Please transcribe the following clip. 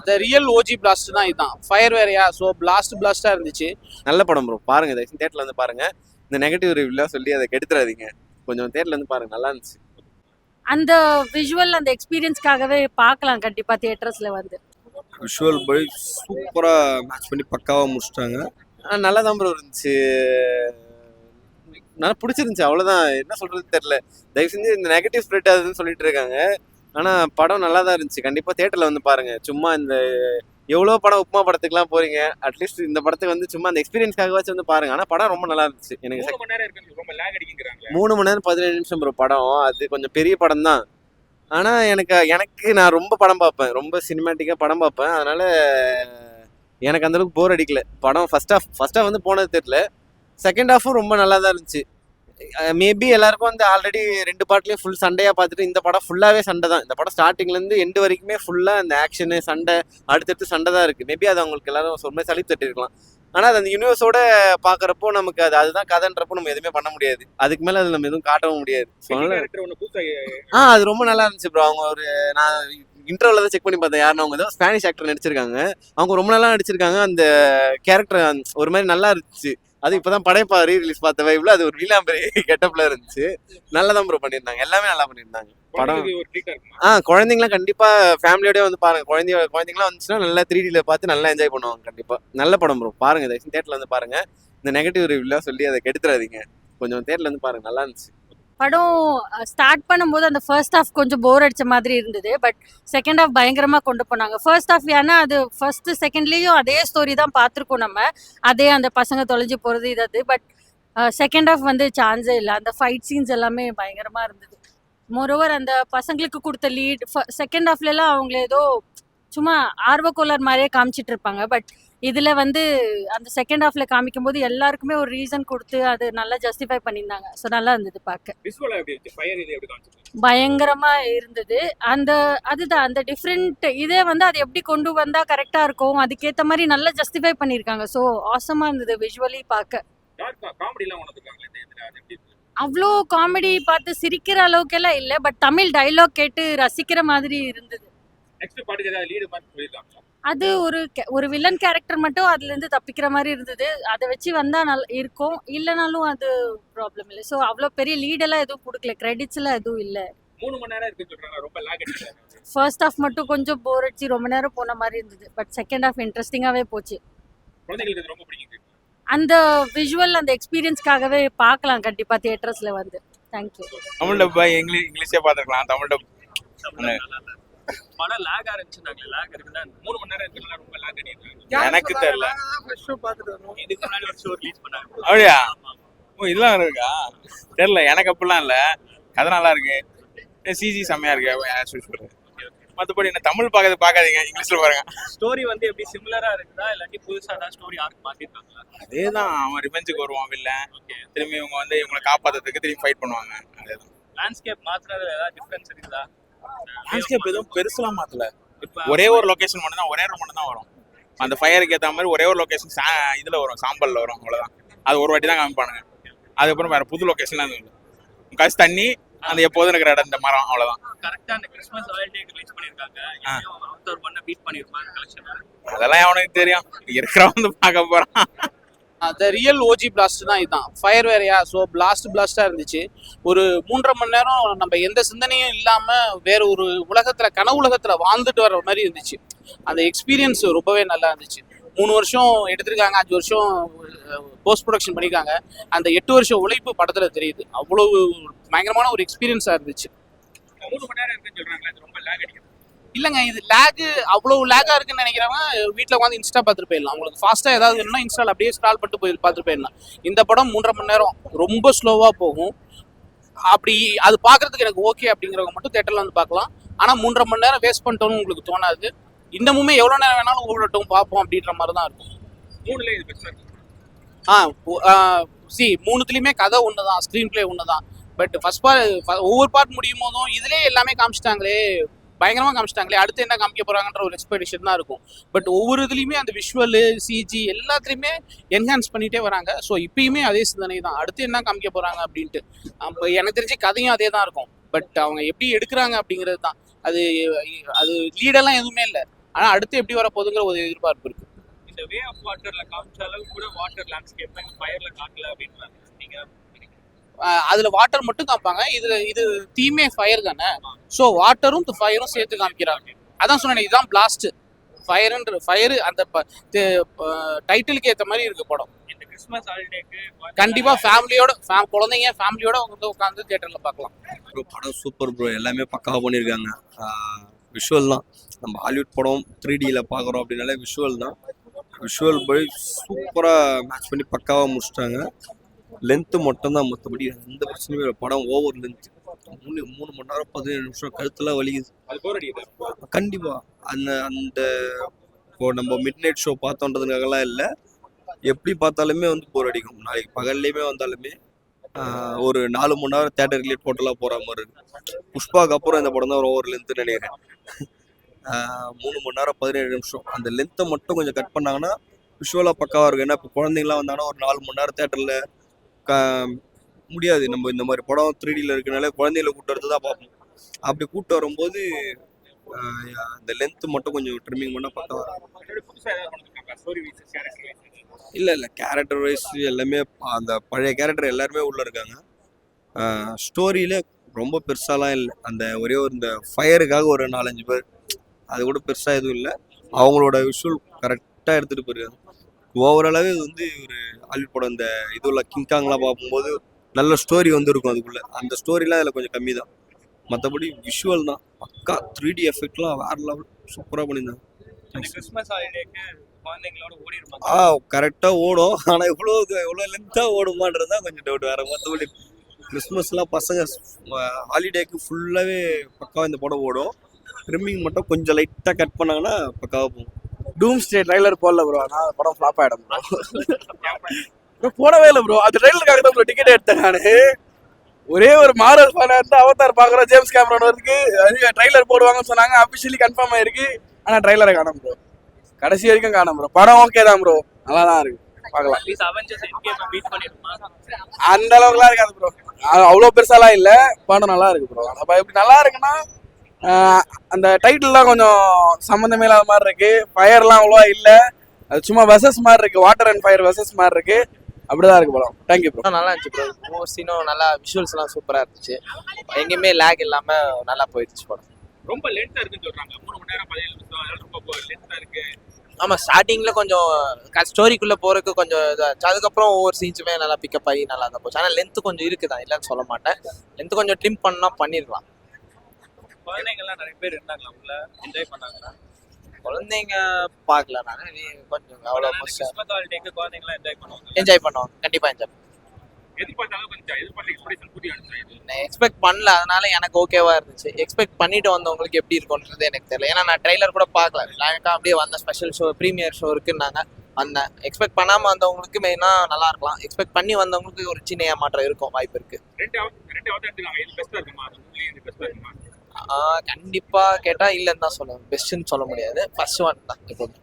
The real OG blast தான் இதுதான். Fire வேறையா, ஸோ பிளாஸ்டா இருந்துச்சு. நல்ல படம் ப்ரோ, பாருங்க. தேட்டர்ல வந்து பாருங்க. இந்த நெகட்டிவ் ரிவ்யூலாம் சொல்லி அதை கெடுத்துறாதீங்க. கொஞ்சம் தேட்டர்ல இருந்து பாருங்க, நல்லா இருந்துச்சு. அந்த விஷுவல் அந்த எக்ஸ்பீரியன்ஸ்க்காகவே பார்க்கலாம் கண்டிப்பா தியேட்டர்ஸ்ல வந்து. விஷுவல் பை சூப்பரா மேட்ச் பண்ணி பக்காவா முடிச்சிட்டாங்க. நல்லா தான் ப்ரோ இருந்துச்சு, நல்லா பிடிச்சிருந்துச்சு. அவ்வளோதான், என்ன சொல்றது தெரியல. தயவு செஞ்சு இந்த நெகட்டிவ் ஸ்ப்ரெட் ஆகுதுன்னு சொல்லிட்டு இருக்காங்க. ஆனால் படம் நல்லா தான் இருந்துச்சு. கண்டிப்பாக தேட்டரில் வந்து பாருங்க. சும்மா இந்த எவ்வளோ படம் உப்புமா படத்துக்குலாம் போறீங்க, அட்லீஸ்ட் இந்த படத்துக்கு வந்து சும்மா அந்த எக்ஸ்பீரியன்ஸ்க்காகவாச்சும் வந்து பாருங்க. ஆனால் படம் ரொம்ப நல்லா இருந்துச்சு. எனக்கு 3 மணி நேரம் இருக்கு, ரொம்ப லேக் அடிக்குறாங்க. 3 மணி நேரம் 17 நிமிஷம் ப்ரோ படம். அது கொஞ்சம் பெரிய படம் தான். ஆனால் எனக்கு நான் ரொம்ப படம் பார்ப்பேன், ரொம்ப சினிமேட்டிக்காக படம் பார்ப்பேன். அதனால எனக்கு அந்தளவுக்கு போர் அடிக்கல. படம் ஃபர்ஸ்ட் ஹாஃப் வந்து போனது தெரியல. செகண்ட் ஹாஃபும் ரொம்ப நல்லா தான் இருந்துச்சு. மேபி எல்லாருக்கும் வந்து ஆல்ரெடி 2 பார்ட்லேயும் ஃபுல் சண்டையாக பார்த்துட்டு இந்த படம் ஃபுல்லாகவே சண்டை தான். இந்த படம் ஸ்டார்டிங்லேருந்து எண்டு வரைக்குமே ஃபுல்லாக அந்த ஆக்ஷனு சண்டை அடுத்தடுத்து சண்டை தான் இருக்குது. மேபி அது அவங்களுக்கு எல்லாரும் ரொம்ப சலிப்பு தட்டிருக்கலாம். ஆனால் அது அந்த யூனிவர்ஸோட பார்க்குறப்போ நமக்கு அதுதான் கதைன்றப்போ நம்ம எதுவுமே பண்ண முடியாது. அதுக்கு மேலே அதில் நம்ம எதுவும் காட்டவும் முடியாது. அது ரொம்ப நல்லா இருந்துச்சு ப்ரோ. அவங்க நான் இன்டர்வியூல தான் செக் பண்ணி பார்த்தேன் யாருன்னு. அவங்க ஏதோ ஸ்பானிஷ் ஆக்டர் நடிச்சிருக்காங்க. அவங்க ரொம்ப நல்லா நடிச்சிருக்காங்க. அந்த கேரக்டர் ஒரு மாதிரி நல்லா இருந்துச்சு. அது இப்போதான் படைப்பா ரீ-ரிலீஸ் பார்த்த வைப்ல அது ஒரு நீலாம்பரி கெட்டப்ல இருந்துச்சு. நல்லா தான் ப்ரோ பண்ணியிருந்தாங்க, எல்லாமே நல்லா பண்ணியிருந்தாங்க. படம் குழந்தைங்களாம் கண்டிப்பா ஃபேமிலியோடய வந்து பாருங்க. குழந்தைங்களாம் வந்துச்சுன்னா நல்லா 3Dல பார்த்து நல்லா என்ஜாய் பண்ணுவாங்க. கண்டிப்பா நல்ல படம் ப்ரோ, பாருங்க. தேட்டர்ல வந்து பாருங்க. இந்த நெகட்டிவ் ரிவ்யூலாம் சொல்லி அதை கெடுத்துறாதீங்க. கொஞ்சம் தேட்டர்ல வந்து பாருங்க, நல்லா இருந்துச்சு. படம் ஸ்டார்ட் பண்ணும்போது அந்த ஃபர்ஸ்ட் ஹாஃப் கொஞ்சம் போர் அடிச்ச மாதிரி இருந்தது. பட் செகண்ட் ஹாஃப் பயங்கரமாக கொண்டு போனாங்க. ஃபர்ஸ்ட் ஹாஃப் ஏன்னா அது ஃபர்ஸ்ட் செகண்ட்லேயும் அதே ஸ்டோரி தான் பார்த்துருக்கோம் நம்ம. அதே அந்த பசங்க தொலைஞ்சு போகிறது இது. பட் செகண்ட் ஹாஃப் வந்து சான்ஸே இல்லை. அந்த ஃபைட் சீன்ஸ் எல்லாமே பயங்கரமாக இருந்தது. மோரோவர் அந்த பசங்களுக்கு கொடுத்த லீட் செகண்ட் ஹாஃப்லலாம் அவங்கள ஏதோ சும்மா ஆர்வக்கோளார் மாதிரியே காமிச்சிட்டு இருப்பாங்க. பட் இதில் வந்து அந்த செகண்ட் ஹாஃப்ல காமிக்கும் போது எல்லாருக்குமே ஒரு ரீசன் கொடுத்து அது நல்லா ஜஸ்டிஃபை பண்ணியிருந்தாங்க. ஸோ நல்லா இருந்தது பார்க்க. பயங்கரமா இருந்தது. அதுதான் அந்த டிஃப்ரெண்ட் இதே வந்து அது எப்படி கொண்டு வந்தா கரெக்டா இருக்கும், அதுக்கேற்ற மாதிரி நல்லா ஜஸ்டிஃபை பண்ணியிருக்காங்க. ஸோ ஆசமா இருந்தது விஷுவலி பார்க்க. அவ்வளோ காமெடி பார்த்து சிரிக்கிற அளவுக்கெல்லாம் இல்லை. பட் தமிழ் டைலாக் கேட்டு ரசிக்கிற மாதிரி இருந்தது. அது ஒரு வில்லன் கேரக்டர் மட்டும் அதுல இருந்து தப்பிக்கிற மாதிரி இருந்தது. அதை வச்சு வந்தா நல்லா இருக்கும், இல்லைனாலும் அது ப்ராப்ளம் இல்லை. ஸோ அவ்வளோ பெரிய லீடெல்லாம் எதுவும் கொடுக்கல, கிரெடிட்ஸ் எல்லாம் எதுவும் இல்லை. 3 மணி நேரம் இருக்குன்னு சொல்றாங்க, ரொம்ப லேக் அடிக்குது. ஃபர்ஸ்ட் ஹாஃப் மட்டும் கொஞ்சம் போர் அடிச்சு ரொம்ப நேரம் போன மாதிரி இருந்தது. பட் செகண்ட் ஹாஃப் இன்ட்ரெஸ்டிங்காகவே போச்சு. குழந்தைகளுக்கு இது ரொம்ப பிடிக்குது. அந்த விஷுவல் அந்த எக்ஸ்பீரியன்ஸ்க்காகவே பார்க்கலாம் கண்டிப்பா தியேட்டர்ஸ்ல வந்து. தேங்க்யூ. தமிழ் டப்பா இங்கிலீஷே பார்த்துருக்கலாம். தமிழ் டப் படம் லேகா இருந்துச்சுனாங்க. லேக் இருக்குதா? 3 மணி நேரம் இருக்குல்ல, ரொம்ப லேக் அடிக்குது. எனக்கு தெரியல. இதுக்கு முன்னாடி ஒரு ஷோ ரிலீஸ் பண்ணாங்க. அப்படியா? இதெல்லாம் இருக்கா தெரியல. எனக்கு அப்படிலாம் இல்லை, கதை நல்லா இருக்கு, சிஜி செம்மையா இருக்கு. மற்றபடி என்ன தமிழ் பார்க்காதீங்க, இங்கிலீஷ்ல பாருங்க. ஸ்டோரி வந்து எப்படி சிமிலரா இருக்குதா, இல்லாட்டி புதுசா ஏதாவது ஸ்டோரி ஆர்க் மாத்திருக்காங்களா? அதேதான், அவன் ரிவெஞ்சுக்கு வருவான் வில்லன். திரும்பி இவங்க வந்து இவங்களை காப்பாத்துறதுக்கு திரும்பி ஃபைட் பண்ணுவாங்க. அதேதான். லேண்ட்ஸ்கேப் மாத்துறது ஏதாவது டிஃபரன்ஸ் இருக்குதா? லேண்ட்ஸ்கேப் எதுவும் பெருசுலாம் மாத்தல. ஒரே ஒரு லொகேஷன் மட்டும் தான், ஒரே ரூம் மட்டும் தான் வரும். அந்த ஃபயருக்கு ஏற்ற மாதிரி ஒரே ஒரு லொகேஷன் இதுல வரும், சாம்பல்ல வரும், அவ்வளவுதான். அது ஒரு வாட்டி தான் காமிப்பானுங்க. அதுக்கப்புறம் வேற புது லொகேஷன்லாம் எதுவும் இல்லை. காசு தண்ணி, அந்த எப்போதும் இருக்கிற இடம், இந்த மரம், அவ்வளவுதான். கரெக்டா அந்த கிறிஸ்மஸ் ஹாலிடே ரிலீஸ் பண்ணிருக்காங்க. அவுட்டர் பண்ண பீட் பண்ணிருப்பாங்க கலெக்ஷன். அதெல்லாம் அவனுக்கு தெரியும், இருக்கிறவன் வந்து பார்க்க போறான். த ரியல் ஓஜி பிளாஸ்ட் தான் இதுதான். ஃபயர் வேறையா, ஸோ பிளாஸ்டா இருந்துச்சு. ஒரு 3.5 மணி நேரம் நம்ம எந்த சிந்தனையும் இல்லாமல் வேற ஒரு உலகத்தில், கனவு உலகத்தில் வாழ்ந்துட்டு வர்ற மாதிரி இருந்துச்சு. அந்த எக்ஸ்பீரியன்ஸ் ரொம்பவே நல்லா இருந்துச்சு. 3 வருஷம் எடுத்திருக்காங்க, 5 வருஷம் போஸ்ட் ப்ரொடக்ஷன் பண்ணியிருக்காங்க. அந்த 8 வருஷம் உழைப்பு படத்தில் தெரியுது. அவ்வளவு பயங்கரமான ஒரு எக்ஸ்பீரியன்ஸாக இருந்துச்சு. 3 மணி நேரம் இருக்குன்னு சொல்றாங்களா, இது ரொம்ப லேக் அடிக்குது. இல்லைங்க, இது அவ்வளவு லேகா இருக்குன்னு நினைக்கிறவங்க வீட்டில் உட்காந்து இன்ஸ்டா பார்த்துட்டு போயிடலாம். உங்களுக்கு ஃபாஸ்ட்டாக ஏதாவது வேணும்னா இன்ஸ்டால் அப்படியே ஸ்க்ரால் பண்ணிட்டு பார்த்துட்டு போயிடலாம். இந்த படம் 3.5 மணி நேரம் ரொம்ப ஸ்லோவாக போகும். அப்படி அது பார்க்கறதுக்கு எனக்கு ஓகே அப்படிங்கிறவங்க மட்டும் தேட்டரில் வந்து பார்க்கலாம். ஆனால் 3.5 மணி நேரம் வேஸ்ட் பண்ணிட்டோன்னு உங்களுக்கு தோணாது. இன்னமுமே எவ்வளோ நேரம் வேணாலும் ஓடட்டும் பார்ப்போம் அப்படின்ற மாதிரி தான் இருக்கும். 3ல இது பெருசாக இருக்கு. மூணுத்துலேயுமே கதை ஒன்று தான், ஸ்க்ரீன் பிளே ஒன்று தான். பட் ஃபர்ஸ்ட் பார்ட் ஒவ்வொரு பார்ட் முடியும் போதும் இதுலேயே எல்லாமே காமிச்சிட்டாங்களே, பயங்கரமாக காமிச்சிட்டாங்களே, அடுத்து என்ன காமிக்க போகிறாங்கன்ற ஒரு எக்ஸ்பெக்டேஷன் தான் இருக்கும். பட் ஒவ்வொரு இதுலேயுமே அந்த விஷுவலு, சிஜி எல்லாத்துலேயுமே என்ஹான்ஸ் பண்ணிகிட்டே வராங்க. ஸோ இப்பயுமே அதே சிந்தனை தான், அடுத்து என்ன காமிக்க போகிறாங்க அப்படின்ட்டு. அப்போ எனக்கு தெரிஞ்ச கதையும் அதே தான் இருக்கும். பட் அவங்க எப்படி எடுக்கிறாங்க அப்படிங்கிறது தான். அது லீடெல்லாம் எதுவுமே இல்லை. ஆனால் அடுத்து எப்படி வர போகுதுங்கிற ஒரு எதிர்பார்ப்பு இருக்கு. இந்த வே ஆஃப் வாட்டர்ல காமிச்ச அளவு கூட வாட்டர் லேண்ட்ஸ்கேப் ஃபயர்ல காட்டல அப்படின்னு நீங்க அதுல வாட்டர் மட்டும் காமிப்பாங்க, இது தீமே ஃபயர் தானே, ஸோ வாட்டரும் ஃபயரும் சேர்த்து காமிக்கிறாங்க. அதான் சொன்னேன், இதுதான் பிளாஸ்ட். ஃபயர் அந்த டைட்டிலுக்கு ஏற்ற மாதிரி இருக்கு படம். இந்த கிறிஸ்மஸ் ஹாலிடேக்கு கண்டிப்பா ஃபேமிலியோட குழந்தைங்க ஃபேமிலியோட வந்து உட்காந்து தியேட்டர்ல பார்க்கலாம். ப்ரோ படம் சூப்பர் ப்ரோ, எல்லாமே பக்காவாக பண்ணியிருக்காங்க. விஷுவல் தான், நம்ம ஹாலிவுட் படம் 3Dயில் பார்க்குறோம் அப்படின்னாலே விஷுவல் தான். விஷுவல் படி சூப்பராக மேட்ச் பண்ணி பக்காவாக முடிச்சிட்டாங்க. லென்த்து மட்டும் தான், மற்றபடி எந்த பிரச்சனையும் இல்லை. படம் ஓவர் லென்த், 3 மணி நேரம் 17 நிமிஷம், கழுத்துலாம் வலிக்குது. அது போர் அடிக்குது கண்டிப்பாக அந்த இப்போ நம்ம மிட் நைட் ஷோ பார்த்தோன்றதுக்காகலாம் இல்லை, எப்படி பார்த்தாலுமே வந்து போர் அடிக்கும். நாளைக்கு பகல்லையுமே வந்தாலுமே ஒரு 4 மணி நேரம் தேட்டர்லேயே டோட்டலாக போகிற மாதிரி இருக்கு. புஷ்பாவுக்கு அப்புறம் இந்த படம் தான் ஒரு ஓவர் லென்த்துன்னு நினைக்கிறேன். 3 மணி நேரம் 17 நிமிஷம், அந்த லென்த்தை மட்டும் கொஞ்சம் கட் பண்ணாங்கன்னா விஷுவலாக பக்காவாக இருக்கும். ஏன்னா இப்போ குழந்தைங்களாம் வந்தாங்கன்னா ஒரு 4 மணி நேரம் தேட்டரில் முடியாது. நம்ம இந்த மாதிரி படம் 3Dயில் இருக்கனால குழந்தைகளை கூட்டு வரது தான் பார்ப்போம். அப்படி கூட்டு வரும்போது அந்த லென்த்து மட்டும் கொஞ்சம் ட்ரிம்மிங் பண்ணால் பக்காவாக இருக்கும். புதுசா ஏதாவது பண்ணிருக்காங்க ஸ்டோரி வைஸ் கேரக்டர் இல்லை கேரக்டர் வைஸ் எல்லாமே அந்த பழைய கேரக்டர் எல்லாருமே உள்ளே இருக்காங்க. ஸ்டோரியில் ரொம்ப பெருசாலாம் இல்லை. அந்த ஒரே ஒரு இந்த ஃபயருக்காக ஒரு 4-5 பேர், அது கூட பெருசாக எதுவும் இல்லை. அவங்களோட விஷுவல் கரெக்டாக எடுத்துகிட்டு போயிருக்காங்க. ஓவராலாகவே இது வந்து ஒரு ஹாலிவுட் படம். இந்த இதுல கிங்காங்லாம் பார்க்கும்போது நல்ல ஸ்டோரி வந்து இருக்கும் அதுக்குள்ளே. அந்த ஸ்டோரிலாம் அதில் கொஞ்சம் கம்மி தான். மற்றபடி விஷுவல் தான் பக்கா. 3D எஃபெக்ட்லாம் வேற லெவல், சூப்பராக பண்ணியிருந்தாங்க. இந்த கிறிஸ்மஸ் ஹாலிடேக்கு குழந்தைங்களோட ஓடி இருப்பாங்க. கரெக்டாக ஓடும், ஆனால் எவ்வளோ லென்த்தாக ஓடுமான்றது தான் கொஞ்சம் டவுட். வேறு மற்றபடி கிறிஸ்மஸ்லாம் பசங்க ஹாலிடேக்கு ஃபுல்லாகவே பக்காவாக இந்த படம் ஓடும். ட்ரிம்மிங் மட்டும் கொஞ்சம் லைட்டாக கட் பண்ணாங்கன்னா பக்காவாக போகும். டூம் ஸ்டே ட்ரைலர் போடல ப்ரோ, ஆனால் படம் ஃப்ளாப் ஆகிடும் ப்ரோ. போடவே இல்லை ப்ரோ, அந்த ட்ரைலருக்காக தான் ப்ரோ டிக்கெட் எடுத்தேன் நான். ஒரே ஒரு மாரல் ஃபேனாக இருந்தால் அவதார் பார்க்குறோம், ஜேம்ஸ் கேமரன் வருதுக்கு ட்ரைலர் போடுவாங்கன்னு சொன்னாங்க. அஃபிஷியலி கன்ஃபார்ம் ஆயிருக்கு, ஆனால் ட்ரைலரை காணோம் ப்ரோ. கடைசி வரைக்கும் காணோம் ப்ரோ. படம் ஓகே தான் ப்ரோ, நல்லா தான் இருக்கு, பார்க்கலாம். ப்ளீஸ் அவெஞ்சர்ஸ் என்கேம் பீட் பண்ணிருமா? அந்த அளவுக்குலாம் இருக்காது ப்ரோ, அவ்வளோ பெருசாலாம் இல்லை. படம் நல்லா இருக்கு ப்ரோ. அப்போ எப்படி நல்லா இருக்குன்னா அந்த டைட்டில்லாம் கொஞ்சம் சம்மந்தமே இல்லாத மாதிரி இருக்கு. ஃபயர்லாம் அவ்வளோவா இல்லை, அது சும்மா வெசஸ் மாதிரி இருக்கு, வாட்டர் அண்ட் ஃபயர் வெசஸ் மாதிரி இருக்கு. அப்படிதான் இருக்கு படம். Thank you bro. நல்லா இருந்துச்சு ப்ரோ. ஒவ்வொரு சீனும் நல்லா, விஷுவல்ஸ்லாம் சூப்பராக இருந்துச்சு. எங்கேயுமே லேக் இல்லாமல் நல்லா போயிடுச்சு படம். ரொம்ப லென்த்தா இருக்குன்னு சொல்றாங்க. 3 மணி நேரம் 17 நிமிஷம், அதனால ரொம்ப லென்த்தா இருக்கு. ஆமாம், ஸ்டார்டிங்கில் கொஞ்சம் ஸ்டோரிக்குள்ளே போகிறதுக்கு கொஞ்சம் இதாச்சு. அதுக்கப்புறம் ஒவ்வொரு சீன்ஸுமே நல்லா பிக்கப் ஆகி நல்லா தான் போச்சு. ஆனால் லென்த்து கொஞ்சம் இருக்குதான், இல்லைன்னு சொல்ல மாட்டேன். லென்த்து கொஞ்சம் ட்ரிம் பண்ணால் பண்ணிடலாம். குழந்தைங்கள்லாம் நிறைய பேர் இருந்தாங்களா, உள்ள என்ஜாய் பண்ணாங்களா? குழந்தைங்க பார்க்கல, நான் கொஞ்சம் அவ்வளோ கிறிஸ்மஸ் ஹாலிடேக்கு குழந்தைங்களாம் என்ஜாய் பண்ணுவாங்க. என்ஜாய் பண்ணுவோம், கண்டிப்பாக என்ஜாய் பண்ணுவோம். எதிர்பார்த்தாலும் கொஞ்சம் எதிர்பார்த்த எக்ஸ்பெக்டேஷன் கூட்டி அனுப்பிச்சு. நான் எக்ஸ்பெக்ட் பண்ணல, அதனால எனக்கு ஓகேவா இருந்துச்சு. எக்ஸ்பெக்ட் பண்ணிட்டு வந்தவங்களுக்கு எப்படி இருக்கும்ன்றது எனக்கு தெரியல. ஏன்னா நான் ட்ரைலர் கூட பார்க்கல, லேட்டாக அப்படியே வந்த ஸ்பெஷல் ஷோ ப்ரீமியர் ஷோ இருக்குன்னாங்க. அந்த எக்ஸ்பெக்ட் பண்ணாமல் வந்தவங்களுக்கு மெயினாக நல்லா இருக்கலாம். எக்ஸ்பெக்ட் பண்ணி வந்தவங்களுக்கு ஒரு சின்ன ஏமாற்றம் இருக்கும், வாய்ப்பு இருக்கு. ரெண்டு எடுத்துக்கலாம். இது பெஸ்ட்டாக இருக்குமா? இது பெஸ்ட்டாக இருக்குமா? கண்டிப்பாக கேட்டால் இல்லைன்னு தான் சொல்லுவேன். பெஸ்ட்டுன்னு சொல்ல முடியாது, ஃபர்ஸ்ட் ஒன் தான் எப்போதும்.